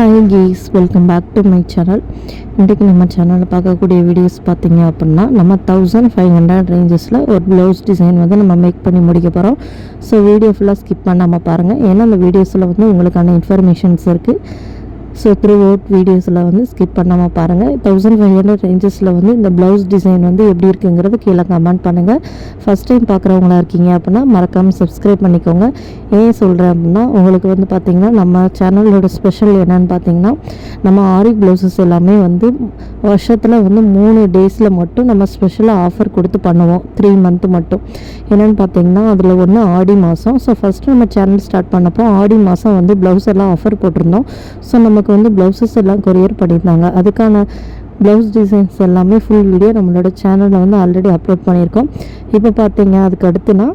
Hi guys, welcome back to my channel. இன்றைக்கி நம்ம சேனலில் பார்க்கக்கூடிய வீடியோஸ் பார்த்திங்க அப்படின்னா நம்ம 1500 ரேஞ்சஸில் ஒரு ப்ளவுஸ் டிசைன் வந்து நம்ம மேக் பண்ணி முடிக்க போகிறோம். ஸோ வீடியோ ஃபுல்லாக ஸ்கிப் பண்ணாமல் பாருங்கள், ஏன்னா அந்த வீடியோஸில் வந்து உங்களுக்கான இன்ஃபர்மேஷன்ஸ் இருக்குது. ஸோ த்ரூ அவுட் வீடியோஸில் வந்து ஸ்கிப் பண்ணாமல் பாருங்கள். 1500 ரேஞ்சஸில் வந்து இந்த ப்ளவுஸ் டிசைன் வந்து எப்படி இருக்குங்கிறது கீழே கமெண்ட் பண்ணுங்கள். ஃபஸ்ட் டைம் பார்க்குறவங்களா இருக்கீங்க அப்படின்னா மறக்காமல் சப்ஸ்கிரைப் பண்ணிக்கோங்க. ஏன் சொல்கிறேன் அப்படின்னா, உங்களுக்கு வந்து பார்த்திங்கன்னா நம்ம சேனலோட ஸ்பெஷல் என்னென்னு பார்த்திங்கன்னா, நம்ம ஆரி ப்ளவுசஸ் எல்லாமே வந்து வருஷத்தில் வந்து 3 டேஸில் மட்டும் நம்ம ஸ்பெஷலாக ஆஃபர் கொடுத்து பண்ணுவோம். 3 மந்த்து மட்டும். என்னென்னு பார்த்திங்கன்னா, அதில் ஒன்று ஆடி மாதம். ஸோ ஃபஸ்ட்டு நம்ம சேனல் ஸ்டார்ட் பண்ணப்போ ஆடி மாதம் வந்து ப்ளவுஸ் எல்லாம் ஆஃபர் போட்டிருந்தோம். ஸோ நமக்கு வந்து ப்ளவுசஸ் எல்லாம் கொரியர் பண்ணியிருந்தாங்க. அதுக்கான ப்ளவுஸ் டிசைன்ஸ் எல்லாமே ஃபுல் வீடியோ நம்மளோட சேனலில் வந்து ஆல்ரெடி அப்லோட் பண்ணியிருக்கோம். இப்போ பார்த்தீங்க, அதுக்கு அடுத்துனா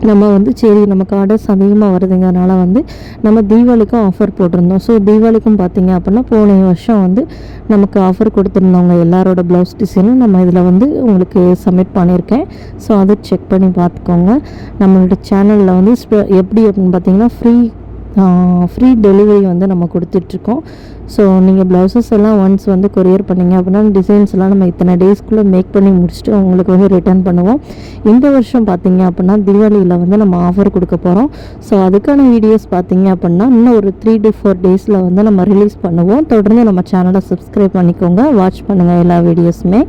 நம்ம வந்து சரி நமக்கு ஆர்டர்ஸ் அதிகமாக வருதுங்கிறனால வந்து நம்ம தீபாவளிக்கும் ஆஃபர் போட்டிருந்தோம். ஸோ தீபாவளிக்கும் பார்த்தீங்க அப்படின்னா போன வருஷம் வந்து நமக்கு ஆஃபர் கொடுத்துருந்தவங்க எல்லாரோட ப்ளவுஸ் டிசைனும் நம்ம இதில் வந்து உங்களுக்கு சப்மிட் பண்ணியிருக்கேன். ஸோ அதை செக் பண்ணி பார்த்துக்கோங்க. நம்மளோட சேனலில் வந்து எப்படி அப்படின்னு பார்த்தீங்கன்னா ஃப்ரீ டெலிவரி வந்து நம்ம கொடுத்துட்ருக்கோம். ஸோ நீங்கள் ப்ளவுசஸ் எல்லாம் ஒன்ஸ் வந்து கொரியர் பண்ணிங்க அப்படின்னா டிசைன்ஸ் எல்லாம் நம்ம இத்தனை டேஸ்க்குள்ளே மேக் பண்ணி முடிச்சுட்டு உங்களுக்கு வந்து ரிட்டர்ன் பண்ணுவோம். இந்த வருஷம் பார்த்தீங்க அப்படின்னா தீபாவளியில் வந்து நம்ம ஆஃபர் கொடுக்க போகிறோம். ஸோ அதுக்கான வீடியோஸ் பார்த்தீங்க அப்படின்னா இன்னும் ஒரு 3 to 4 டேஸில் வந்து நம்ம ரிலீஸ் பண்ணுவோம். தொடர்ந்து நம்ம சேனலை சப்ஸ்கிரைப் பண்ணிக்கோங்க, வாட்ச் பண்ணுங்கள் எல்லா வீடியோஸுமே.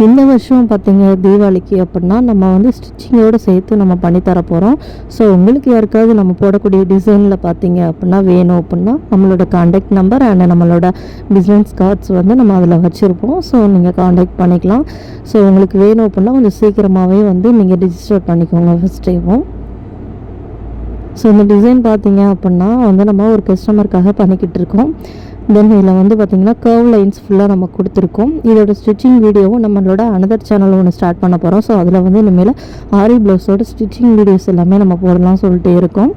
இந்த வருஷம் பார்த்திங்க தீபாவளிக்கு அப்படின்னா நம்ம வந்து ஸ்டிச்சிங்கோடு சேர்த்து நம்ம பண்ணித்தர போகிறோம். ஸோ உங்களுக்கு யாருக்காவது நம்ம போடக்கூடிய டிசைனில் பார்த்திங்க அப்படின்னா வேணும் அப்படின்னா நம்மளோட காண்டாக்ட் நம்பர் அண்ட் நம்மளோட பிஸ்னஸ் கார்ட்ஸ் வந்து நம்ம அதில் வச்சுருப்போம். ஸோ நீங்கள் காண்டாக்ட் பண்ணிக்கலாம். ஸோ உங்களுக்கு வேணும் அப்படின்னா கொஞ்சம் சீக்கிரமாகவே வந்து நீங்கள் ரிஜிஸ்டர் பண்ணிக்கோங்க ஃபஸ்ட் டைமும். ஸோ இந்த டிசைன் பார்த்திங்க அப்படின்னா வந்து நம்ம ஒரு கஸ்டமருக்காக பண்ணிக்கிட்டு இருக்கோம். தென் இதில் வந்து பார்த்திங்கன்னா கர்வ் லைன்ஸ் ஃபுல்லாக நம்ம கொடுத்துருக்கோம். இதோட ஸ்டிச்சிங் வீடியோவும் நம்மளோட அனதர் சேனல் ஒன்று ஸ்டார்ட் பண்ண போகிறோம். ஸோ அதில் வந்து இனிமேல் ஆரி ப்ளவுஸோட ஸ்டிச்சிங் வீடியோஸ் எல்லாமே நம்ம போடலாம் சொல்லிட்டு இருக்கோம்.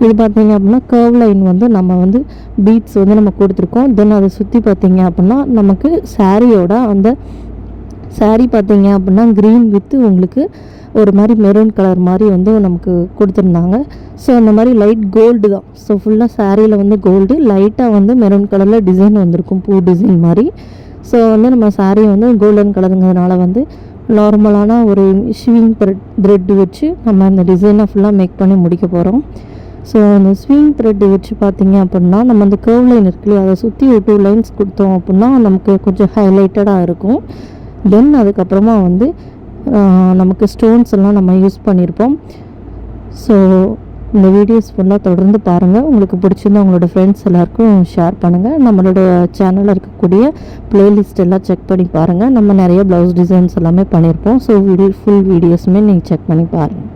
இது பார்த்திங்க அப்படின்னா கர்வ் லைன் வந்து நம்ம வந்து பீட்ஸ் வந்து நம்ம கொடுத்துருக்கோம். தென் அதை சுற்றி பார்த்திங்க அப்படின்னா நமக்கு சாரியோட அந்த சாரீ பார்த்திங்க அப்படின்னா க்ரீன் வித் உங்களுக்கு ஒரு மாதிரி மெரூன் கலர் மாதிரி வந்து நமக்கு கொடுத்துருந்தாங்க. ஸோ அந்த மாதிரி லைட் கோல்டு தான். ஸோ ஃபுல்லாக சாரியில் வந்து கோல்டு, லைட்டாக வந்து மெரூன் கலரில் டிசைன் வந்திருக்கும், பூ டிசைன் மாதிரி. ஸோ வந்து நம்ம சாரீ வந்து கோல்டன் கலருங்கிறதுனால வந்து நார்மலான ஒரு ஷிவிங் த்ரெட் வச்சு நம்ம அந்த டிசைனை ஃபுல்லாக மேக் பண்ணி முடிக்க போகிறோம். ஸோ அந்த ஸ்விங் த்ரெட்டு வச்சு பார்த்திங்க அப்படின்னா நம்ம அந்த கர்வ் லைன் இருக்குல்லையே அதை சுற்றி ஒரு 2 லைன்ஸ் கொடுத்தோம் அப்படின்னா நமக்கு கொஞ்சம் ஹைலைட்டடாக இருக்கும். தென் அதுக்கப்புறமா வந்து நமக்கு ஸ்டோன்ஸ் எல்லாம் நம்ம யூஸ் பண்ணியிருப்போம். ஸோ இந்த வீடியோஸ் ஃபுல்லாக தொடர்ந்து பாருங்கள். உங்களுக்கு பிடிச்சிருந்தா உங்களோட ஃப்ரெண்ட்ஸ் எல்லாருக்கும் ஷேர் பண்ணுங்கள். நம்மளோட சேனலில் இருக்கக்கூடிய ப்ளேலிஸ்ட் எல்லாம் செக் பண்ணி பாருங்கள். நம்ம நிறைய ப்ளவுஸ் டிசைன்ஸ் எல்லாமே பண்ணியிருப்போம். ஸோ ஃபுல் வீடியோஸுமே நீங்கள் செக் பண்ணி பாருங்கள்.